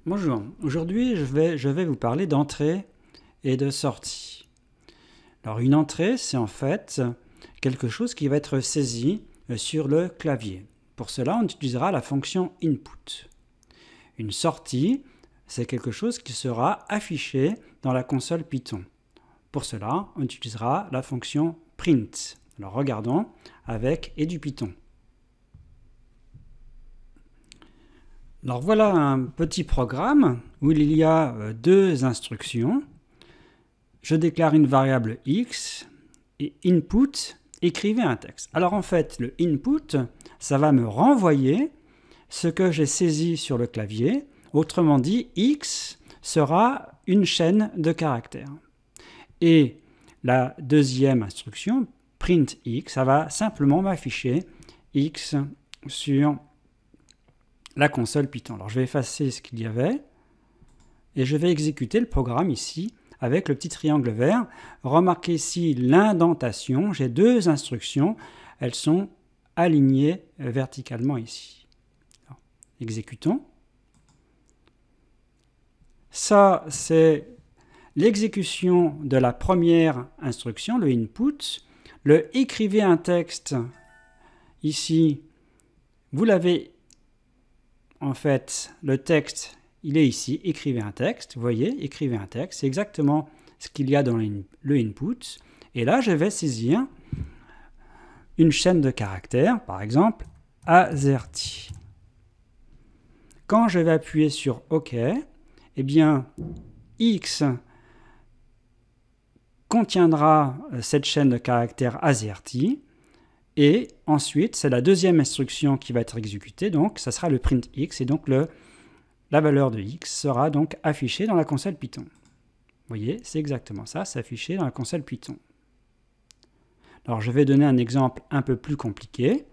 Bonjour, aujourd'hui je vais vous parler d'entrée et de sortie. Alors une entrée, c'est en fait quelque chose qui va être saisi sur le clavier. Pour cela, on utilisera la fonction input. Une sortie, c'est quelque chose qui sera affiché dans la console Python. Pour cela, on utilisera la fonction print. Alors regardons avec et du Python. Alors voilà un petit programme où il y a deux instructions. Je déclare une variable x et input, écrivez un texte. Alors en fait, le input, ça va me renvoyer ce que j'ai saisi sur le clavier. Autrement dit, x sera une chaîne de caractères. Et la deuxième instruction, print x, ça va simplement m'afficher x sur la console Python. Alors je vais effacer ce qu'il y avait et je vais exécuter le programme ici avec le petit triangle vert. Remarquez ici l'indentation, j'ai deux instructions, elles sont alignées verticalement ici. Alors, exécutons. Ça, c'est l'exécution de la première instruction, le input. Le écrivez un texte, ici, vous l'avez. En fait, le texte, il est ici, écrivez un texte, vous voyez, écrivez un texte, c'est exactement ce qu'il y a dans le input. Et là, je vais saisir une chaîne de caractères, par exemple, AZERTY. Quand je vais appuyer sur OK, eh bien, X contiendra cette chaîne de caractères AZERTY. Et ensuite, c'est la deuxième instruction qui va être exécutée, donc ça sera le print x, et donc la valeur de x sera donc affichée dans la console Python. Vous voyez, c'est exactement ça, c'est affiché dans la console Python. Alors je vais donner un exemple un peu plus compliqué.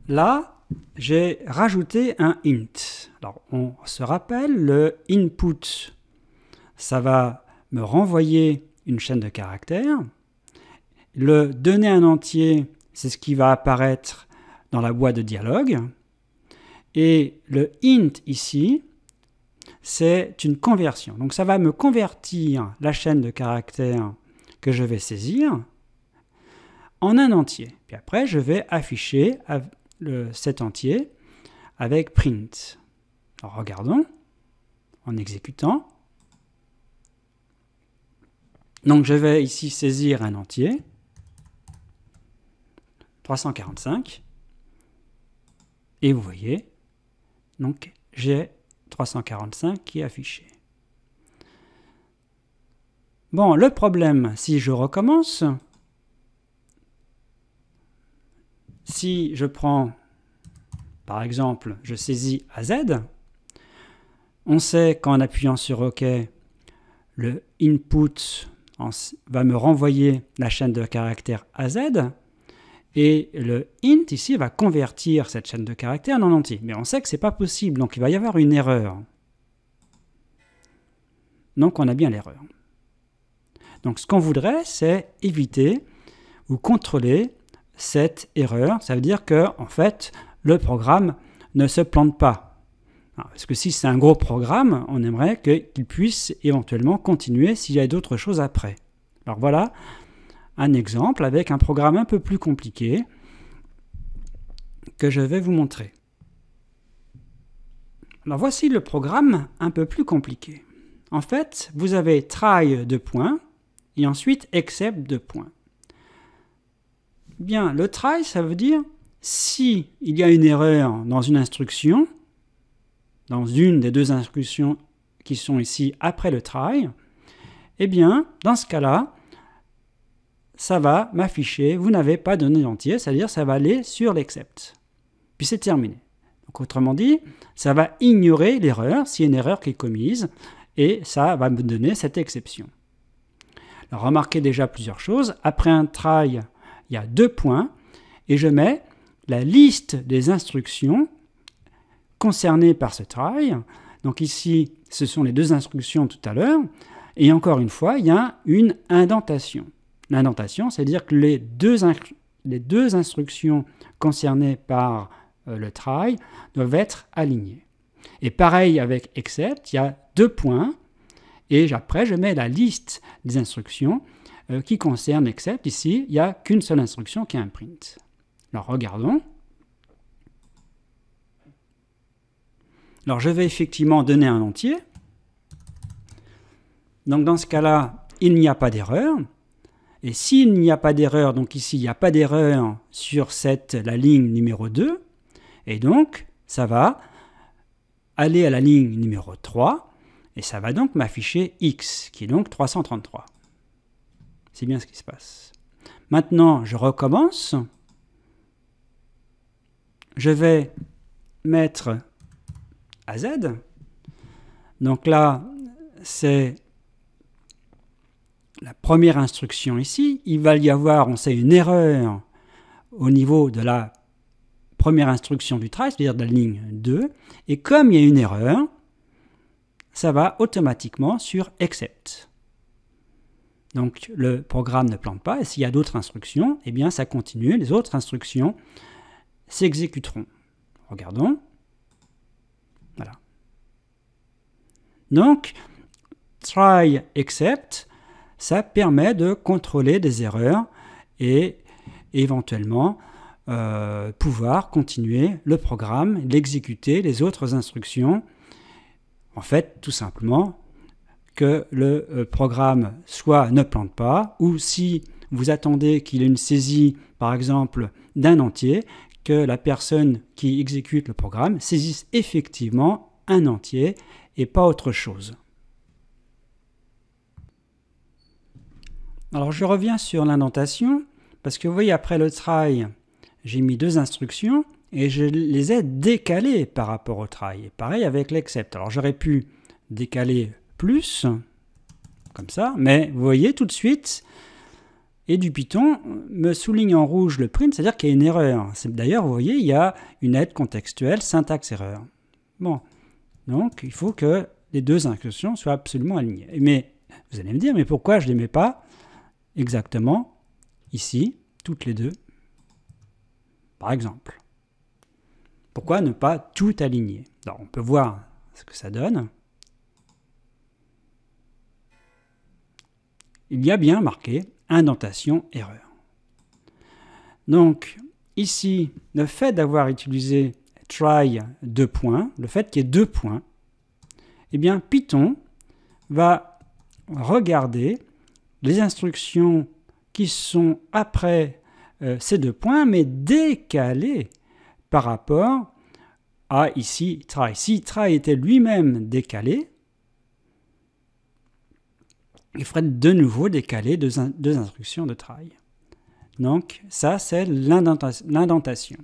Là, j'ai rajouté un int. Alors on se rappelle, le input, ça va me renvoyer une chaîne de caractères. Le donner un entier, c'est ce qui va apparaître dans la boîte de dialogue. Et le int ici, c'est une conversion. Donc ça va me convertir la chaîne de caractères que je vais saisir en un entier. Puis après, je vais afficher cet entier avec print. Alors regardons, en exécutant. Donc je vais ici saisir un entier, 345, et vous voyez, donc j'ai 345 qui est affiché. Bon, le problème, si je recommence, si je prends, par exemple, je saisis AZ, on sait qu'en appuyant sur OK, le input va me renvoyer la chaîne de caractères AZ, et le int ici va convertir cette chaîne de caractères en entier. Mais on sait que ce n'est pas possible, donc il va y avoir une erreur. Donc on a bien l'erreur. Donc ce qu'on voudrait, c'est éviter ou contrôler cette erreur. Ça veut dire que, en fait, le programme ne se plante pas. Parce que si c'est un gros programme, on aimerait qu'il puisse éventuellement continuer s'il y a d'autres choses après. Alors voilà un exemple avec un programme un peu plus compliqué que je vais vous montrer. Alors voici le programme un peu plus compliqué. En fait, vous avez try de points et ensuite except de points. Bien, le try, ça veut dire si il y a une erreur dans une instruction, dans une des deux instructions qui sont ici après le try, eh bien, dans ce cas-là, ça va m'afficher, vous n'avez pas donné l'entier, c'est-à-dire ça va aller sur l'except. Puis c'est terminé. Donc autrement dit, ça va ignorer l'erreur, s'il y a une erreur qui est commise, et ça va me donner cette exception. Alors remarquez déjà plusieurs choses. Après un try, il y a 2 points, et je mets la liste des instructions concernées par ce try. Donc ici, ce sont les deux instructions tout à l'heure. Et encore une fois, il y a une indentation. L'indentation, c'est-à-dire que les deux instructions concernées par le try doivent être alignés. Et pareil avec except, il y a 2 points, et après je mets la liste des instructions qui concernent except. Ici, il n'y a qu'une seule instruction qui est un print. Alors regardons. Alors je vais effectivement donner un entier. Donc dans ce cas-là, il n'y a pas d'erreur. Et s'il n'y a pas d'erreur, donc ici il n'y a pas d'erreur sur la ligne numéro 2, et donc ça va aller à la ligne numéro 3, et ça va donc m'afficher X, qui est donc 333. C'est bien ce qui se passe. Maintenant, je recommence. Je vais mettre AZ. Donc là, c'est la première instruction ici. Il va y avoir, on sait, une erreur au niveau de la première instruction du try, c'est-à-dire de la ligne 2. Et comme il y a une erreur, ça va automatiquement sur except. Donc le programme ne plante pas, et s'il y a d'autres instructions, eh bien ça continue, les autres instructions s'exécuteront. Regardons. Voilà. Donc, try except, ça permet de contrôler des erreurs et éventuellement pouvoir continuer le programme, l'exécuter, les autres instructions. En fait, tout simplement, que le programme soit ne plante pas, ou si vous attendez qu'il ait une saisie, par exemple, d'un entier, que la personne qui exécute le programme saisisse effectivement un entier et pas autre chose. Alors je reviens sur l'indentation, parce que vous voyez, après le try, j'ai mis 2 instructions, et je les ai décalées par rapport au try. Et pareil avec l'except. Alors j'aurais pu décaler plus, comme ça, mais vous voyez tout de suite, et du Python me souligne en rouge le print, c'est-à-dire qu'il y a une erreur. D'ailleurs, vous voyez, il y a une aide contextuelle, syntaxe erreur. Bon, donc il faut que les 2 instructions soient absolument alignées. Mais vous allez me dire, mais pourquoi je ne les mets pas exactement ici, toutes les 2, par exemple? Pourquoi ne pas tout aligner? Alors, on peut voir ce que ça donne. Il y a bien marqué indentation erreur. Donc ici, le fait d'avoir utilisé try 2 points, le fait qu'il y ait 2 points, eh bien Python va regarder les instructions qui sont après ces 2 points, mais décalées par rapport à ici try. Si try était lui-même décalé, il ferait de nouveau décaler 2 instructions de try. Donc ça, c'est l'indentation.